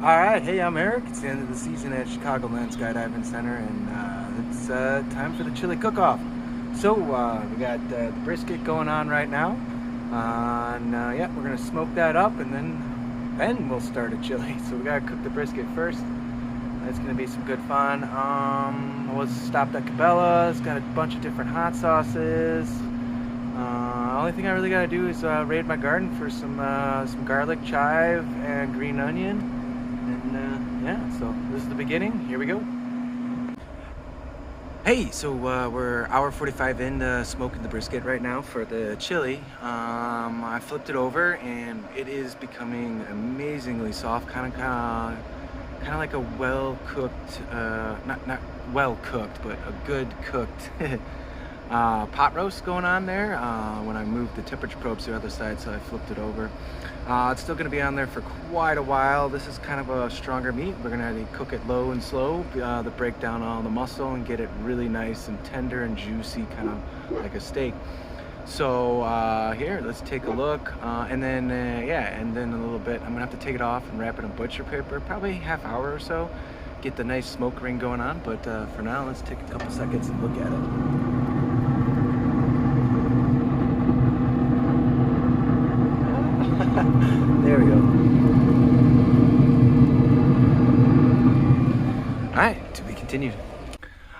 Alright, hey, I'm Eric. It's the end of the season at Chicagoland Skydiving Center, and it's time for the chili cook-off. So, we got the brisket going on right now. Yeah, we're going to smoke that up, and then we'll start a chili. So we got to cook the brisket first. It's going to be some good fun. I was stopped at Cabela's, got a bunch of different hot sauces. Only thing I really got to do is raid my garden for some garlic, chive, and green onion. And yeah, so this is the beginning. Here we go. Hey, so we're hour 45 in smoking the brisket right now for the chili. I flipped it over and it is becoming amazingly soft, kind of like a well cooked, not well cooked, but a good cooked pot roast going on there. When I moved the temperature probes to the other side, so I flipped it over. It's still going to be on there for quite a while. This is kind of a stronger meat. We're going to cook it low and slow to break down all the muscle and get it really nice and tender and juicy, kind of like a steak. So here, let's take a look, and then a little bit, I'm gonna have to take it off and wrap it in butcher paper, probably half hour or so, get the nice smoke ring going on. But for now, let's take a couple seconds and look at it. There we go. All right, to be continued.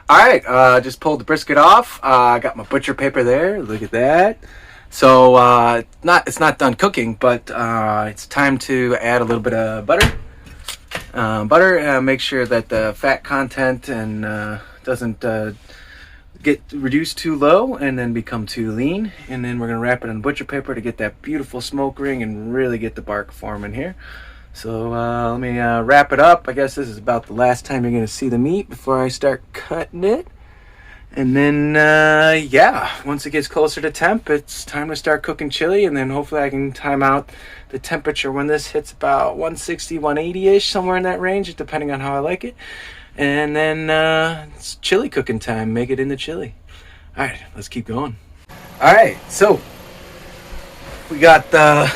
All right, just pulled the brisket off. I got my butcher paper there. Look at that. So it's not done cooking, but it's time to add a little bit of butter. Make sure that the fat content and doesn't get reduced too low and then become too lean. And then we're gonna wrap it in butcher paper to get that beautiful smoke ring and really get the bark forming here. So let me wrap it up. I guess this is about the last time you're gonna see the meat before I start cutting it. And then yeah, once it gets closer to temp, it's time to start cooking chili. And then hopefully I can time out the temperature when this hits about 160, 180-ish, somewhere in that range, depending on how I like it. And then it's chili cooking time. Make it in the chili. All right, let's keep going. All right, so we got the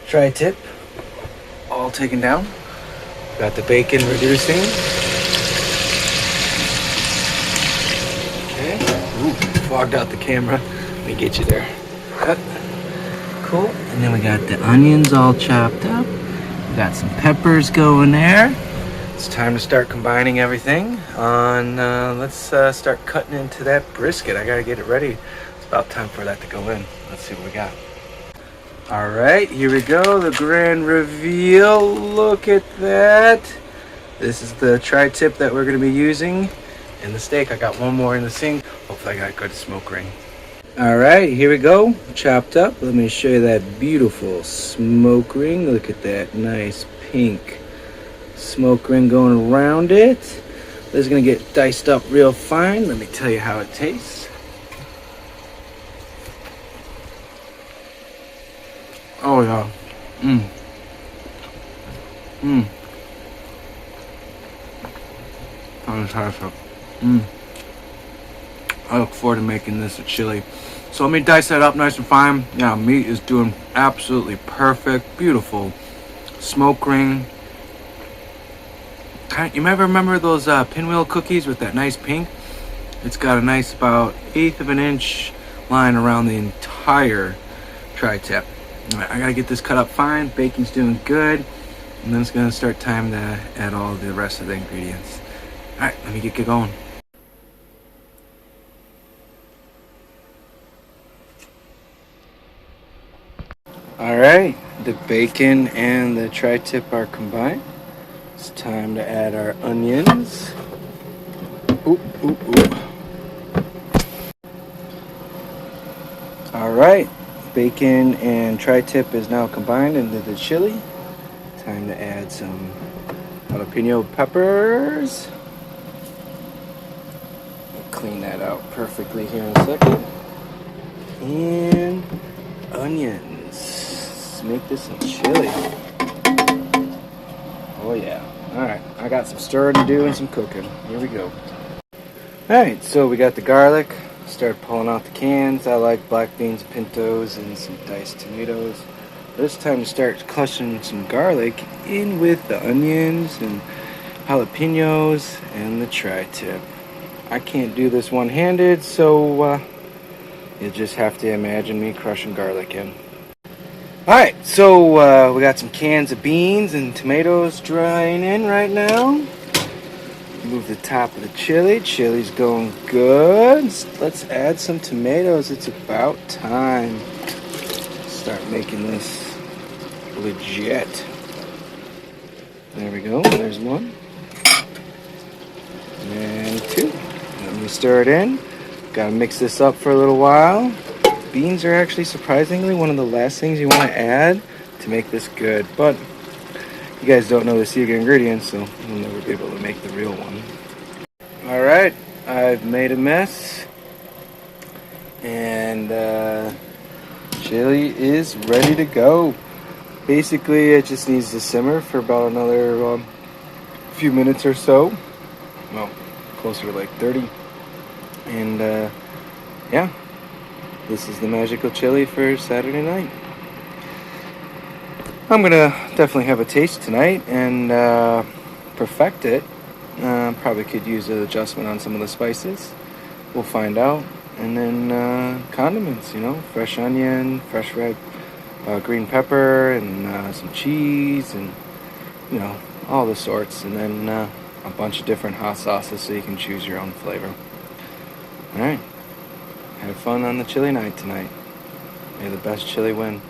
tri-tip all taken down. Got the bacon reducing. Okay. Ooh, fogged out the camera. Let me get you there. Cool. And then we got the onions all chopped up. We got some peppers going there. It's time to start combining everything. Let's start cutting into that brisket. I gotta get it ready. It's about time for that to go in. Let's see what we got. All right, here we go. The grand reveal. Look at that. This is the tri-tip that we're gonna be using in the steak. I got one more in the sink. Hopefully I got a good smoke ring. All right, here we go. Chopped up. Let me show you that beautiful smoke ring. Look at that nice pink smoke ring going around it. This is gonna get diced up real fine. Let me tell you how it tastes. Oh yeah. Fantastic. I look forward to making this a chili. So let me dice that up nice and fine. Yeah, meat is doing absolutely perfect. Beautiful smoke ring. You might remember those pinwheel cookies with that nice pink? It's got a nice about 1/8 of an inch line around the entire tri-tip. Right, I gotta get this cut up fine. Bacon's doing good. And then it's gonna start time to add all the rest of the ingredients. All right, let me get going. All right, the bacon and the tri-tip are combined. It's time to add our onions. Ooh. All right, bacon and tri-tip is now combined into the chili. Time to add some jalapeno peppers. Clean that out perfectly here in a second. And onions. Let's make this a chili. Oh yeah. Alright, I got some stirring to do and some cooking. Here we go. Alright, so we got the garlic. Start pulling out the cans. I like black beans, pintos, and some diced tomatoes. But it's time to start crushing some garlic in with the onions and jalapenos and the tri-tip. I can't do this one-handed, so you just have to imagine me crushing garlic in. Alright, so we got some cans of beans and tomatoes drying in right now. Move the top of the chili. Chili's going good. Let's add some tomatoes. It's about time. Start making this legit. There we go. There's one. And two. Let me stir it in. Gotta mix this up for a little while. Beans are actually surprisingly one of the last things you want to add to make this good. But you guys don't know the secret ingredients, so you'll never be able to make the real one. Alright, I've made a mess. And chili is ready to go. Basically, it just needs to simmer for about another few minutes or so. Well, closer to like 30. And yeah, this is the magical chili for Saturday night. I'm gonna definitely have a taste tonight and perfect it. Probably could use an adjustment on some of the spices. We'll find out. And then condiments, fresh onion, fresh red green pepper, and some cheese, and all the sorts. And then a bunch of different hot sauces so you can choose your own flavor. All right, have fun on the chili night tonight. May the best chili win.